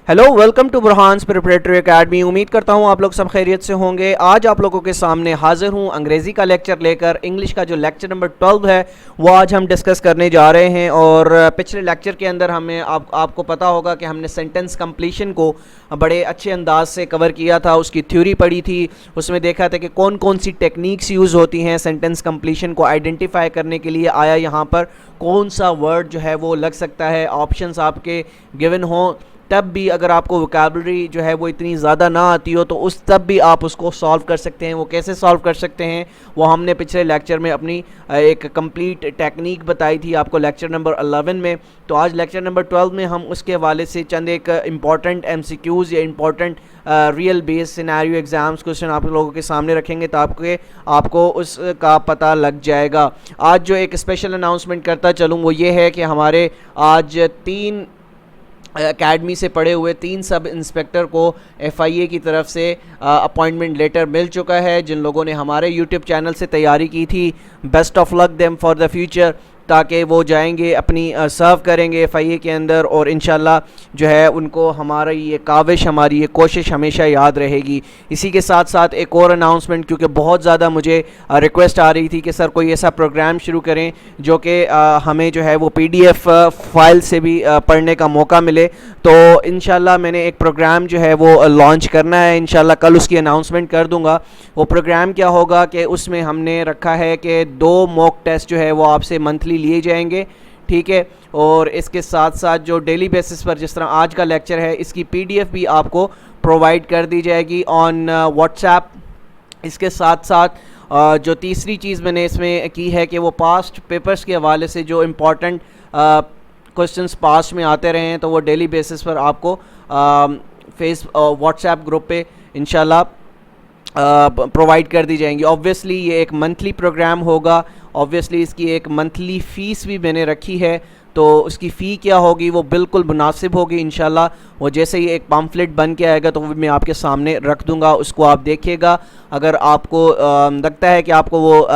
Hello, welcome to Burhan's preparatory academy. उम्मीद करता हूँ आप लोग सब खैरियत से होंगे। आज आप लोगों के सामने हाजिर हूँ अंग्रेज़ी का लेक्चर लेकर। इंग्लिश का जो लेक्चर नंबर 12 है वो आज हम डिस्कस करने जा रहे हैं। और पिछले लेक्चर के अंदर हमें आपको पता होगा कि हमने सेंटेंस कंप्लीशन को बड़े अच्छे अंदाज से कवर किया था, उसकी थ्योरी पढ़ी थी, उसमें देखा था कि कौन कौन सी टेक्निक्स यूज़ होती हैं सेंटेंस कंप्लीशन को आइडेंटिफाई करने के लिए। आया यहाँ पर कौन सा वर्ड जो है वो लग सकता है, ऑप्शंस आपके गिवन हों, तब भी अगर आपको वोकैबुलरी जो है वो इतनी ज़्यादा ना आती हो तो उस तब भी आप उसको सॉल्व कर सकते हैं। वो कैसे सॉल्व कर सकते हैं वो हमने पिछले लेक्चर में अपनी एक कंप्लीट टेक्निक बताई थी आपको लेक्चर नंबर 11 में। तो आज लेक्चर नंबर 12 में हम उसके हवाले से चंद एक इम्पॉर्टेंट MCQs या important real base scenario exams question आप लोगों के सामने रखेंगे ताकि आपको उसका पता लग जाएगा। आज जो एक स्पेशल अनाउंसमेंट करता चलूँ वो ये है कि हमारे आज 3 एकेडमी से पढ़े हुए 3 सब इंस्पेक्टर को FIA की तरफ से अपॉइंटमेंट लेटर मिल चुका है। जिन लोगों ने हमारे यूट्यूब चैनल से तैयारी की थी, best of luck them for the future, ताकि वो जाएंगे अपनी सर्व करेंगे FIA के अंदर और इंशाल्लाह जो है उनको हमारा ये काविश, हमारी ये कोशिश हमेशा याद रहेगी। इसी के साथ साथ एक और अनाउंसमेंट, क्योंकि बहुत ज़्यादा मुझे रिक्वेस्ट आ रही थी कि सर कोई ऐसा प्रोग्राम शुरू करें जो कि हमें जो है वो PDF फाइल से भी पढ़ने का मौका मिले। तो इंशाल्लाह मैंने एक प्रोग्राम जो है वो लॉन्च करना है, इंशाल्लाह कल उसकी अनाउंसमेंट कर दूँगा। वो प्रोग्राम क्या होगा कि उसमें हमने रखा है कि 2 मॉक टेस्ट जो है वो आपसे मंथली लिए जाएंगे, ठीक है। और इसके साथ साथ जो डेली बेसिस पर जिस तरह आज का लेक्चर है इसकी PDF भी आपको प्रोवाइड कर दी जाएगी ऑन व्हाट्सएप। इसके साथ साथ जो तीसरी चीज़ मैंने इसमें की है कि वो पास्ट पेपर्स के हवाले से जो इम्पोर्टेंट क्वेश्चंस पास्ट में आते रहे हैं तो वो डेली बेसिस पर आपको व्हाट्सएप ग्रुप पे इंशाल्लाह प्रोवाइड कर दी जाएंगी। ऑब्वियसली ये एक मंथली प्रोग्राम होगा, ऑब्वियसली इसकी एक मंथली फ़ीस भी मैंने रखी है। तो उसकी फ़ी क्या होगी वो बिल्कुल मुनासिब होगी इंशाल्लाह। वो जैसे ही एक पम्फलेट बन के आएगा तो वो मैं आपके सामने रख दूंगा, उसको आप देखिएगा। अगर आपको लगता है कि आपको वो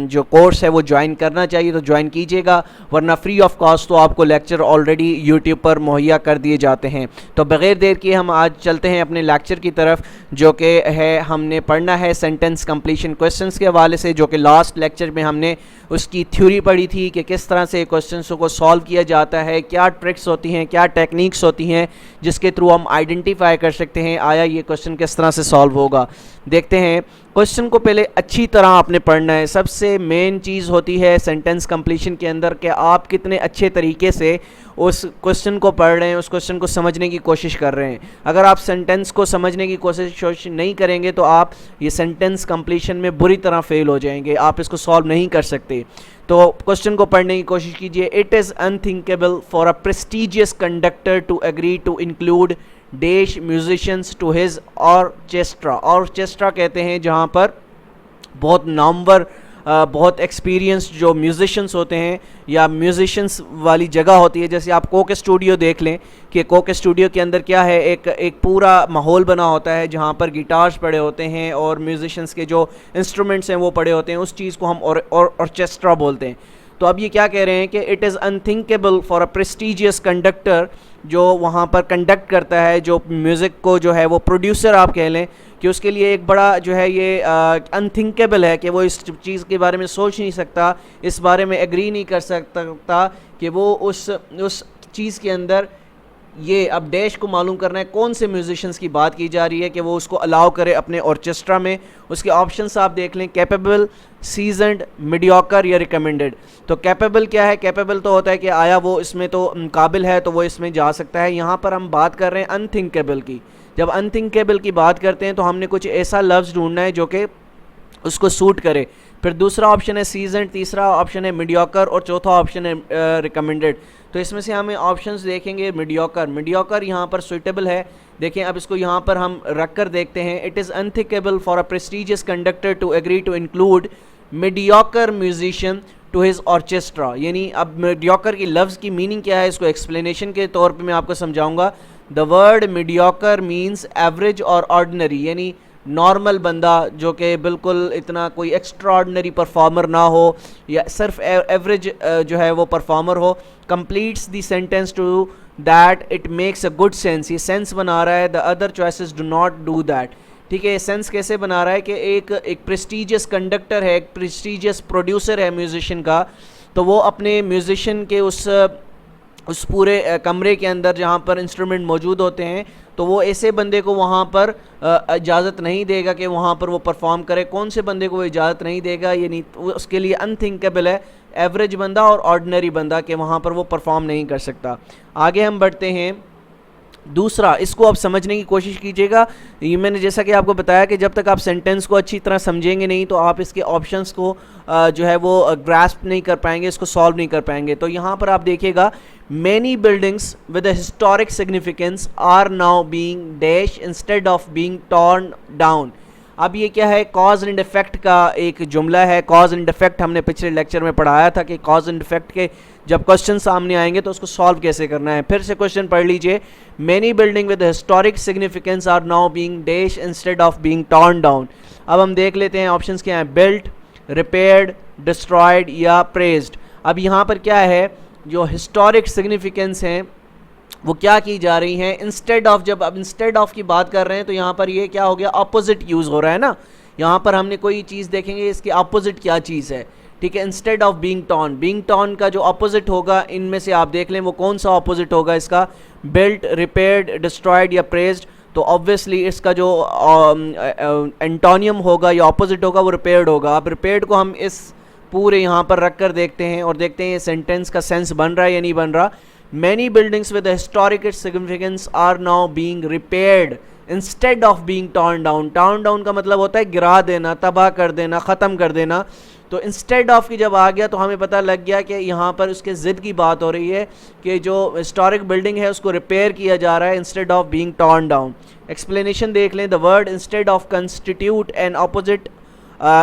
जो कोर्स है वो ज्वाइन करना चाहिए तो ज्वाइन कीजिएगा, वरना फ्री ऑफ कॉस्ट तो आपको लेक्चर ऑलरेडी यूट्यूब पर मुहैया कर दिए जाते हैं। तो बग़ैर देर किए हम आज चलते हैं अपने लेक्चर की तरफ, जो कि है हमने पढ़ना है सेंटेंस कंप्लीशन क्वेश्चंस के हवाले से, जो कि लास्ट लेक्चर में हमने उसकी थ्योरी पढ़ी थी कि किस तरह से क्वेश्चंस को सॉल्व किया जाता है, क्या ट्रिक्स होती हैं, क्या टेक्निक्स होती हैं जिसके थ्रू हम आइडेंटिफाई कर सकते हैं आया ये क्वेश्चन किस तरह से सॉल्व होगा। देखते हैं। क्वेश्चन को पहले अच्छी तरह आपने पढ़ना है। सबसे मेन चीज़ होती है सेंटेंस कंप्लीशन के अंदर कि आप कितने अच्छे तरीके से उस क्वेश्चन को पढ़ रहे हैं, उस क्वेश्चन को समझने की कोशिश कर रहे हैं। अगर आप सेंटेंस को समझने की कोशिश नहीं करेंगे तो आप ये सेंटेंस कंप्लीशन में बुरी तरह फेल हो जाएंगे, आप इसको सॉल्व नहीं कर सकते। तो क्वेश्चन को पढ़ने की कोशिश कीजिए। It is unthinkable for a prestigious conductor to agree to include dash musicians to his orchestra. Orchestra कहते हैं जहाँ पर बहुत नामवर, बहुत एक्सपीरियंस जो म्यूजिशियंस होते हैं या म्यूजिशियंस वाली जगह होती है। जैसे आप कोक स्टूडियो देख लें कि कोक स्टूडियो के अंदर क्या है, एक पूरा माहौल बना होता है जहाँ पर गिटार्स पड़े होते हैं और म्यूजिशियंस के जो इंस्ट्रूमेंट्स हैं वो पड़े होते हैं। उस चीज़ को हम ऑर्केस्ट्रा बोलते हैं। तो अब ये क्या कह रहे हैं कि it is unthinkable for a prestigious conductor, जो वहाँ पर कंडक्ट करता है, जो म्यूज़िक को जो है वो प्रोड्यूसर आप कह लें, कि उसके लिए एक बड़ा जो है ये अनथिंकेबल है कि वो इस चीज़ के बारे में सोच नहीं सकता, इस बारे में एग्री नहीं कर सकता कि वो उस चीज़ के अंदर ये अब डैश को मालूम करना है कौन से म्यूजिशियंस की बात की जा रही है कि वो उसको अलाउ करे अपने ऑर्केस्ट्रा में। उसके ऑप्शंस आप देख लें, कैपेबल, सीजनड, मीडियोकर या रिकमेंडेड। तो कैपेबल क्या है? कैपेबल तो होता है कि आया वो इसमें तो काबिल है तो वो इसमें जा सकता है। यहाँ पर हम बात कर रहे हैं अनथिंकेबल की। जब अनथिंकेबल की बात करते हैं तो हमने कुछ ऐसा लफ्ज़ ढूंढना है जो कि उसको सूट करे। फिर दूसरा ऑप्शन है सीजन, तीसरा ऑप्शन है मीडियोकर और चौथा ऑप्शन है रिकमेंडेड। तो इसमें से हमें ऑप्शंस देखेंगे। मीडियोकर यहाँ पर सुइटेबल है। देखें अब इसको यहाँ पर हम रख कर देखते हैं। It is unthinkable for a prestigious conductor to agree to include mediocre musician to his orchestra. यानी अब मीडियोकर की लफ्ज़ की मीनिंग क्या है, इसको एक्सप्लेनेशन के तौर पे मैं आपको समझाऊंगा। The word mediocre means average और ऑर्डिनरी, यानी नॉर्मल बंदा जो कि बिल्कुल इतना कोई एक्स्ट्राऑर्डिनरी परफॉर्मर ना हो या सिर्फ एवरेज जो है वो परफॉर्मर हो, completes the sentence to that it makes a good sense, ये सेंस बना रहा है, the other choices do not do that. ठीक है, सेंस कैसे बना रहा है कि एक प्रेस्टीजियस कंडक्टर है, एक प्रेस्टीजियस प्रोड्यूसर है म्यूजिशियन का, तो वो अपने म्यूजिशियन के उस पूरे कमरे के अंदर जहाँ पर इंस्ट्रूमेंट मौजूद होते हैं, तो वो ऐसे बंदे को वहाँ पर इजाज़त नहीं देगा कि वहाँ पर वो परफॉर्म करे। कौन से बंदे को वो इजाज़त नहीं देगा, ये नहीं, उसके लिए अनथिंकेबल है एवरेज बंदा और ऑर्डिनरी बंदा कि वहाँ पर वो परफॉर्म नहीं कर सकता। आगे हम बढ़ते हैं। दूसरा, इसको आप समझने की कोशिश कीजिएगा। ये मैंने जैसा कि आपको बताया कि जब तक आप सेंटेंस को अच्छी तरह समझेंगे नहीं तो आप इसके ऑप्शंस को जो है वो ग्रास्प नहीं कर पाएंगे, इसको सॉल्व नहीं कर पाएंगे। तो यहाँ पर आप देखिएगा, many buildings with a historic significance are now being dash instead of being torn down. अब ये क्या है, कॉज एंड इफेक्ट का एक जुमला है। कॉज एंड इफेक्ट हमने पिछले लेक्चर में पढ़ाया था कि कॉज एंड इफेक्ट के जब क्वेश्चन सामने आएंगे तो उसको सॉल्व कैसे करना है। फिर से क्वेश्चन पढ़ लीजिए, many building with historic significance are now being dash instead of being torn down. अब हम देख लेते हैं ऑप्शंस क्या हैं, बिल्ट, रिपेयर्ड, डिस्ट्रॉयड या प्रेज्ड। अब यहाँ पर क्या है, जो हिस्टोरिक सिग्निफिकेंस हैं वो क्या की जा रही हैं, इंस्टेड ऑफ। जब अब इंस्टेड ऑफ की बात कर रहे हैं तो यहाँ पर ये क्या हो गया, अपोजिट यूज़ हो रहा है ना। यहाँ पर हमने कोई चीज़ देखेंगे इसके अपोजिट क्या चीज़ है। ठीक है, इंस्टेड ऑफ बीइंग टॉर्न का जो अपोजिट होगा, इनमें से आप देख लें वो कौन सा अपोजिट होगा इसका, बिल्ट, रिपेयर्ड, डिस्ट्रॉयड या प्रेज्ड। तो ऑब्वियसली इसका जो एंटोनियम होगा या अपोजिट होगा वो रिपेयर्ड होगा। अब रिपेयर्ड को हम इस पूरे यहाँ पर रख कर देखते हैं और देखते हैं ये सेंटेंस का सेंस बन रहा है या नहीं बन रहा। Many buildings with historic significance are now being repaired instead of being torn down. Torn down का मतलब होता है गिरा देना, तबाह कर देना, ख़त्म कर देना। तो इंस्टेड ऑफ की जब आ गया तो हमें पता लग गया कि यहाँ पर उसके ज़िद की बात हो रही है कि जो हिस्टोरिक बिल्डिंग है उसको रिपेयर किया जा रहा है instead of being torn down. Explanation देख लें, the word instead of constitute N opposite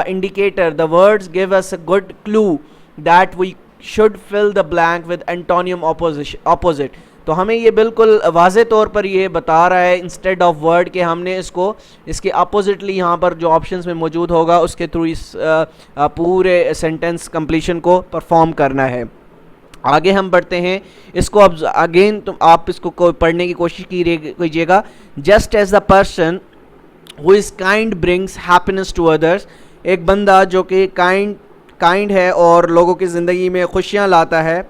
indicator. The words give us a good clue that we should fill the blank with antonium opposite. तो हमें ये बिल्कुल वाज़े तौर पर ये बता रहा है इंस्टेड ऑफ वर्ड कि हमने इसके अपोजिटली यहाँ पर जो ऑप्शंस में मौजूद होगा उसके थ्रू इस पूरे सेंटेंस कंप्लीशन को परफॉर्म करना है। आगे हम बढ़ते हैं। इसको अब अगेन तुम आप इसको पढ़ने की कोशिश कीजिएगा। Just as the person who is kind brings happiness to others. एक बंदा जो कि काइंड है और लोगों की ज़िंदगी में खुशियाँ लाता है,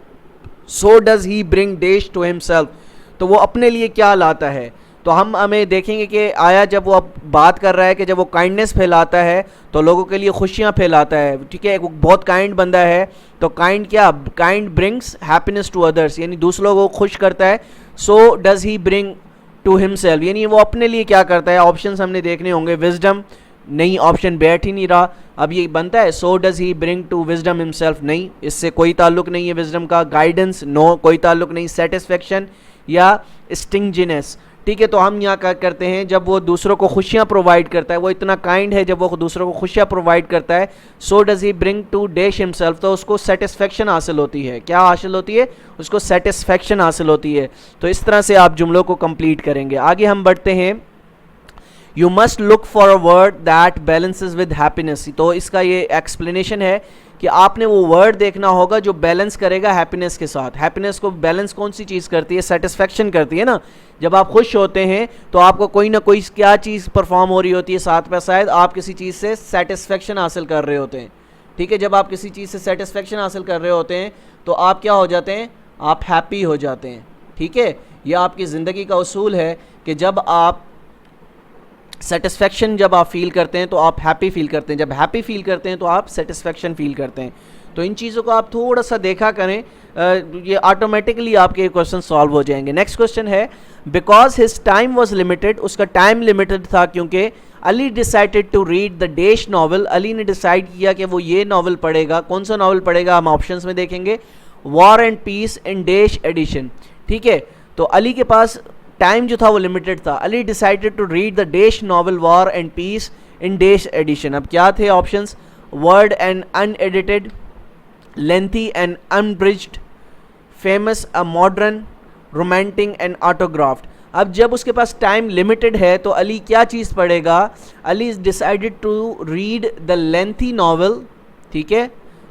so does he bring dash to himself. तो वो अपने लिए क्या लाता है, तो हमें देखेंगे कि आया जब वो अब बात कर रहा है कि जब वो काइंडनेस फैलाता है तो लोगों के लिए खुशियाँ फैलाता है। ठीक है, एक बहुत काइंड बंदा है तो kind brings happiness to others, यानी दूसरों को खुश करता है। So does he bring to himself, यानी वो अपने लिए क्या करता है। ऑप्शंस हमने देखने होंगे, विजडम नहीं, ऑप्शन बैठ ही नहीं रहा। अब ये बनता है so does he bring to wisdom himself, नहीं, इससे कोई ताल्लुक नहीं है विजडम का। गाइडेंस, नो, कोई ताल्लुक नहीं। सेटिस्फेक्शन या स्टिंजिनेस, ठीक है। तो हम यहाँ क्या करते हैं, जब वो दूसरों को खुशियाँ प्रोवाइड करता है, वो इतना काइंड है, जब वो दूसरों को खुशियाँ प्रोवाइड करता है, so does he bring to dash himself, तो उसको सेटिस्फेक्शन हासिल होती है। क्या हासिल होती है, उसको सेटिस्फेक्शन हासिल होती है। तो इस तरह से आप जुमलों को कंप्लीट करेंगे। आगे हम बढ़ते हैं। You must look for a word that balances with happiness. तो इसका ये एक्सप्लेनेशन है कि आपने वो वर्ड देखना होगा जो बैलेंस करेगा हैप्पीनेस के साथ। हैप्पीनेस को बैलेंस कौन सी चीज़ करती है, सेटिस्फेक्शन करती है ना। जब आप खुश होते हैं तो आपको कोई ना कोई क्या चीज़ परफॉर्म हो रही होती है साथ में, शायद आप किसी चीज़ से सेटिस्फेक्शन हासिल कर रहे होते हैं। ठीक है, जब आप किसी चीज़ से सेटिस्फेक्शन हासिल कर रहे होते हैं तो आप क्या हो जाते हैं, आप हैप्पी हो जाते हैं। ठीक है, यह आपकी ज़िंदगी का उसूल है कि जब आप सेटिस्फेक्शन जब आप फील करते हैं तो आप हैप्पी फील करते हैं, जब हैप्पी फील करते हैं तो आप सेटिस्फेक्शन फील करते हैं। तो इन चीज़ों को आप थोड़ा सा देखा करें, ये ऑटोमेटिकली आपके क्वेश्चन सॉल्व हो जाएंगे। नेक्स्ट क्वेश्चन है, because his time was limited, उसका टाइम लिमिटेड था क्योंकि Ali decided to read the dash novel, Ali ने डिसाइड किया कि वो ये नावल पढ़ेगा। कौन सा नावल पढ़ेगा, हम ऑप्शंस में देखेंगे, War and piece in dash edition. ठीक है, तो अली के पास टाइम जो था वो लिमिटेड था। Ali decided to read the dash novel war and piece in dash edition. अब क्या थे options, word and unedited, lengthy and unabridged, famous, a modern, romantic and autographed. अब जब उसके पास टाइम लिमिटेड है तो अली क्या चीज़ पढ़ेगा, Ali is decided to read the lengthy novel, ठीक है,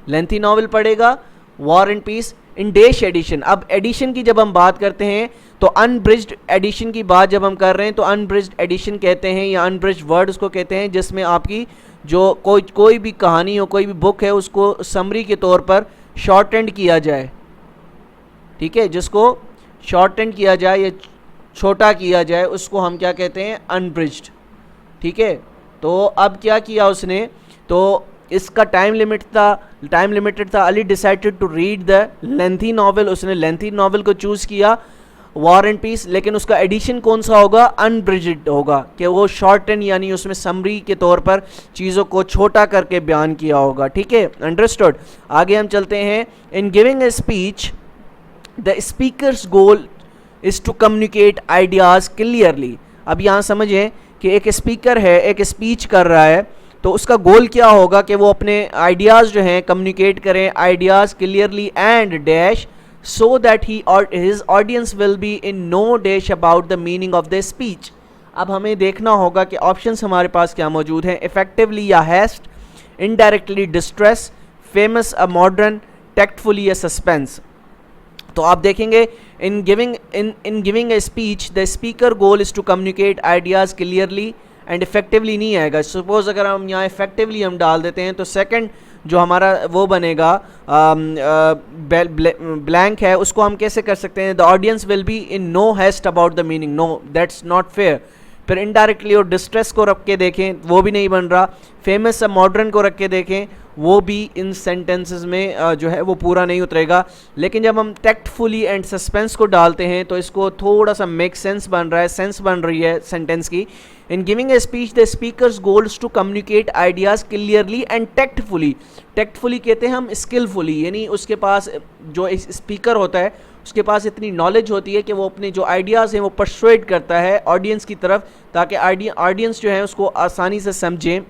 लेंथी नॉवल पढ़ेगा, War and piece in dash edition. अब एडिशन की जब हम बात करते हैं तो अनब्रिज्ड एडिशन की बात जब हम कर रहे हैं तो अनब्रिज्ड एडिशन कहते हैं या अनब्रिज्ड वर्ड उसको कहते हैं जिसमें आपकी जो कोई भी कहानी हो, कोई भी बुक है, उसको समरी के तौर पर शॉर्टेंड किया जाए, ठीक है, जिसको शॉर्टेंड किया जाए या छोटा किया जाए उसको हम क्या कहते हैं, अनब्रिज्ड, ठीक है। तो अब क्या किया उसने, तो इसका टाइम लिमिटेड था, Ali decided to read the lengthy novel, उसने लेंथी नॉवल को चूज़ किया, वॉर एंड पीस, लेकिन उसका एडिशन कौन सा होगा, अनब्रिज्ड होगा, कि वो शॉर्टन यानी उसमें समरी के तौर पर चीज़ों को छोटा करके बयान किया होगा, ठीक है, अंडरस्टूड। आगे हम चलते हैं, in giving a speech the speaker's goal is to communicate ideas clearly. अब यहाँ समझें कि एक स्पीकर है, एक स्पीच कर रहा है, तो उसका गोल क्या होगा कि वो अपने आइडियाज़ जो हैं कम्युनिकेट करें, ideas clearly and dash so that he और his audience will be in no dash about the meaning of the speech. अब हमें देखना होगा कि ऑप्शंस हमारे पास क्या मौजूद हैं, इफेक्टिवली या haste, indirectly distress, famous a modern, tactfully या सस्पेंस। तो आप देखेंगे in giving a speech the speaker goal is to communicate ideas clearly and effectively नहीं आएगा। सपोज अगर हम यहाँ इफेक्टिवली हम डाल देते हैं तो सेकंड जो हमारा वो बनेगा ब्लैंक है, उसको हम कैसे कर सकते हैं, the audience will be in no haste about the meaning, no that's not fair. फिर इनडायरेक्टली और डिस्ट्रेस को रख के देखें, वो भी नहीं बन रहा। फेमस मॉडर्न को रख के देखें, वो भी इन सेंटेंसेस में जो है वो पूरा नहीं उतरेगा। लेकिन जब हम टैक्टफुली एंड सस्पेंस को डालते हैं तो इसको थोड़ा सा मेक सेंस बन रहा है, सेंस बन रही है सेंटेंस की। In giving a speech the speaker's goals to communicate ideas clearly and tactfully. Tactfully कहते हैं हम स्किलफुली, यानी उसके पास जो स्पीकर होता है उसके पास इतनी नॉलेज होती है कि वो अपने जो आइडियाज़ हैं वो परसुएड करता है ऑडियंस की तरफ, ताकि ऑडियंस जो है उसको आसानी से समझें।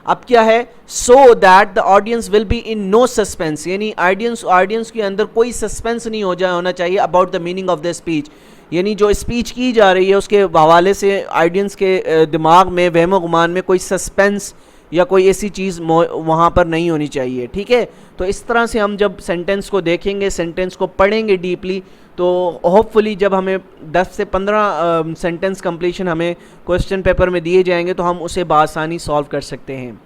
अब क्या है, so that the audience will be in no suspense, यानी ऑडियंस के अंदर कोई सस्पेंस नहीं होना चाहिए about the meaning of the speech, यानी जो स्पीच की जा रही है उसके हवाले से ऑडियंस के दिमाग में, वहमो गुमान में कोई सस्पेंस या कोई ऐसी चीज़ वहाँ पर नहीं होनी चाहिए, ठीक है। तो इस तरह से हम जब सेंटेंस को देखेंगे, सेंटेंस को पढ़ेंगे डीपली, तो होपफुली जब हमें 10 से 15 सेंटेंस कंप्लीशन हमें क्वेश्चन पेपर में दिए जाएंगे तो हम उसे बआसानी सॉल्व कर सकते हैं।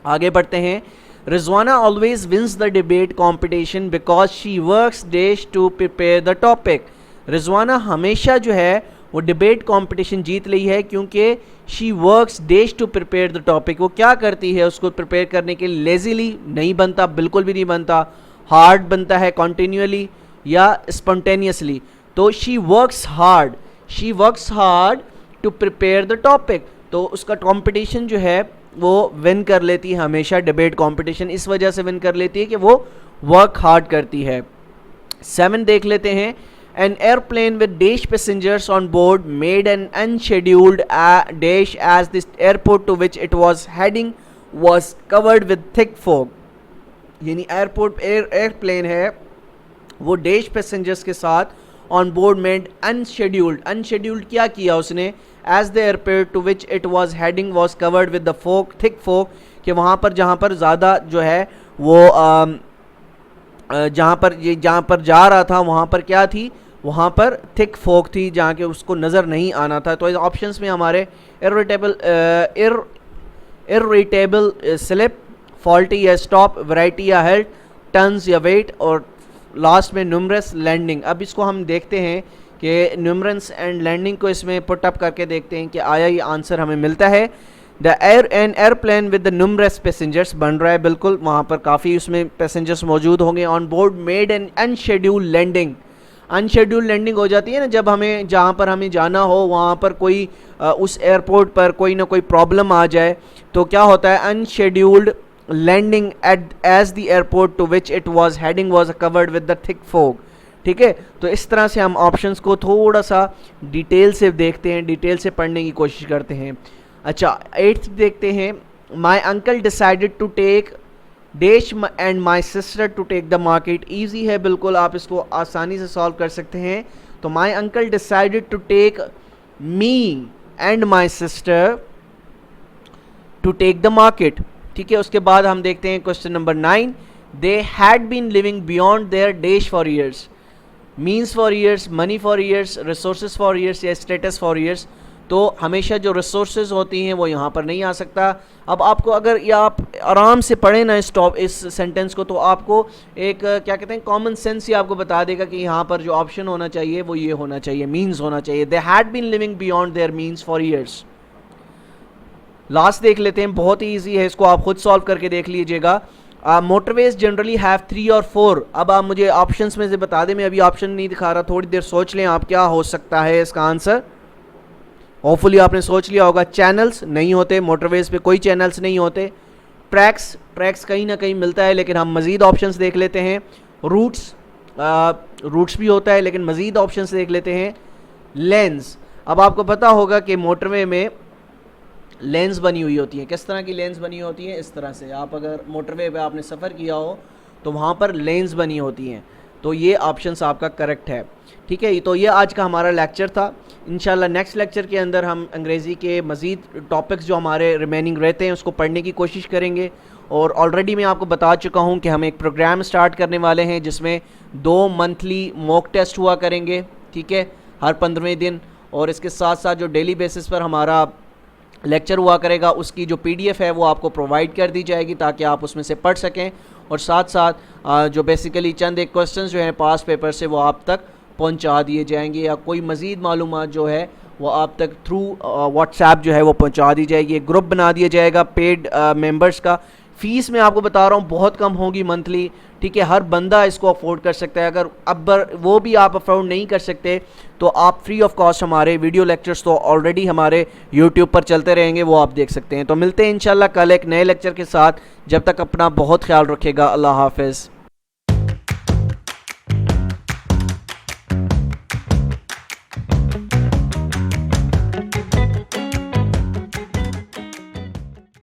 आगे बढ़ते हैं, Rizwana always wins the debate competition because she works days to prepare the topic. Rizwana हमेशा जो है वो डिबेट कंपटीशन जीत रही है क्योंकि she works days to prepare the topic. वो क्या करती है, उसको प्रिपेयर करने के लिए लेजीली नहीं बनता, बिल्कुल भी नहीं बनता, हार्ड बनता है कंटिन्यूअली या स्पॉन्टेनियसली। तो she works hard to prepare the topic, तो उसका कंपटीशन जो है वो विन कर लेती है हमेशा, डिबेट कंपटीशन इस वजह से विन कर लेती है कि वो वर्क हार्ड करती है। 7 देख लेते हैं, an airplane with dash passengers on board made an unscheduled dash as the airport to which it was heading was covered with thick fog। यानी एयरप्लेन है वो डैश पैसेंजर्स के साथ ऑन बोर्ड मेड अनशेड्यूल्ड क्या किया उसने, as the airport to which it was heading was covered with the fog, thick fog, कि वहाँ पर जहाँ पर ज़्यादा जो है वो जहाँ पर जा रहा था वहाँ पर क्या थी, वहाँ पर थिक फोक थी जहाँ के उसको नज़र नहीं आना था। तो इस ऑप्शंस में हमारे इरिटेबल स्लिप, फॉल्टी या स्टॉप, वैरायटी या हेल्ट, टर्न्स या वेट, और लास्ट में न्यूमरस लैंडिंग। अब इसको हम देखते हैं कि न्यूमरस एंड लैंडिंग को इसमें पुट अप करके देखते हैं कि आया ये आंसर हमें मिलता है। An airplane with the numerous passengers बन रहा है, बिल्कुल वहाँ पर काफ़ी उसमें पैसेंजर्स मौजूद होंगे। On board made an unscheduled landing, unscheduled landing हो जाती है ना जब हमें जहाँ पर हमें जाना हो वहाँ पर कोई उस एयरपोर्ट पर कोई ना कोई प्रॉब्लम आ जाए तो क्या होता है, unscheduled landing at as the airport to which it was heading was covered with the thick fog. ठीक है, तो इस तरह से हम ऑप्शंस को थोड़ा सा डिटेल से देखते हैं, डिटेल से पढ़ने की कोशिश करते हैं। अच्छा, 8th देखते हैं, my uncle decided to take dash and my sister to take the market. Easy है बिल्कुल, आप इसको आसानी से सॉल्व कर सकते हैं। तो my uncle decided to take me and my sister to take the market. ठीक है, उसके बाद हम देखते हैं question number 9, they had been living beyond their dash for years, means for years, money for years, resources for years या status for years. तो हमेशा जो रिसोर्सेज होती हैं वो यहाँ पर नहीं आ सकता। अब आपको अगर या आप आराम से पढ़ें ना इस सेंटेंस को, तो आपको एक क्या कहते हैं कॉमन सेंस ही आपको बता देगा कि यहाँ पर जो ऑप्शन होना चाहिए वो ये होना चाहिए, मीन्स होना चाहिए। They had been living beyond their means for years. Last देख लेते हैं, बहुत ही ईजी है, इसको आप खुद सॉल्व करके देख लीजिएगा। मोटरवेज जनरली हैव 3 और 4। अब आप मुझे ऑप्शंस में से बता दें, मैं अभी ऑप्शन नहीं दिखा रहा, थोड़ी देर सोच लें आप क्या हो सकता है इसका आंसर। होपफुली आपने सोच लिया होगा। चैनल्स नहीं होते, मोटरवेज पे कोई चैनल्स नहीं होते। ट्रैक्स कहीं ना कहीं मिलता है, लेकिन हम मज़ीद ऑप्शंस देख लेते हैं। रूट्स भी होता है, लेकिन मज़ीद ऑप्शंस देख लेते हैं। लेंस, अब आपको पता होगा कि मोटरवे में लेंस बनी हुई होती हैं। किस तरह की लेंस बनी होती हैं? इस तरह से। आप अगर मोटरवे पे आपने सफ़र किया हो तो वहाँ पर लेंस बनी होती हैं। तो ये ऑप्शंस आपका करेक्ट है। ठीक है, तो ये आज का हमारा लेक्चर था। इंशाल्लाह नेक्स्ट लेक्चर के अंदर हम अंग्रेज़ी के मज़ीद टॉपिक्स जो हमारे रिमेनिंग रहते हैं उसको पढ़ने की कोशिश करेंगे। और ऑलरेडी मैं आपको बता चुका हूँ कि हम एक प्रोग्राम स्टार्ट करने वाले हैं जिसमें 2 मंथली मॉक टेस्ट हुआ करेंगे। ठीक है, हर 15वें दिन। और इसके साथ साथ जो डेली बेसिस पर हमारा लेक्चर हुआ करेगा उसकी जो PDF है वो आपको प्रोवाइड कर दी जाएगी ताकि आप उसमें से पढ़ सकें। और साथ साथ जो बेसिकली चंद एक क्वेश्चंस जो हैं पास पेपर से वो आप तक पहुंचा दिए जाएंगे, या कोई मज़ीद मालूमात जो है वो आप तक थ्रू व्हाट्सएप जो है वो पहुंचा दी जाएगी। एक ग्रुप बना दिया जाएगा पेड मेंबर्स का। फ़ीस मैं आपको बता रहा हूँ बहुत कम होगी मंथली। ठीक है, हर बंदा इसको अफोर्ड कर सकता है। अगर अब वो भी आप अफोर्ड नहीं कर सकते तो आप फ्री ऑफ कॉस्ट हमारे वीडियो लेक्चर्स तो ऑलरेडी हमारे यूट्यूब पर चलते रहेंगे, वो आप देख सकते हैं। तो मिलते हैं इंशाल्लाह कल एक नए लेक्चर के साथ। जब तक अपना बहुत ख्याल रखिएगा। अल्लाह हाफ़िज़।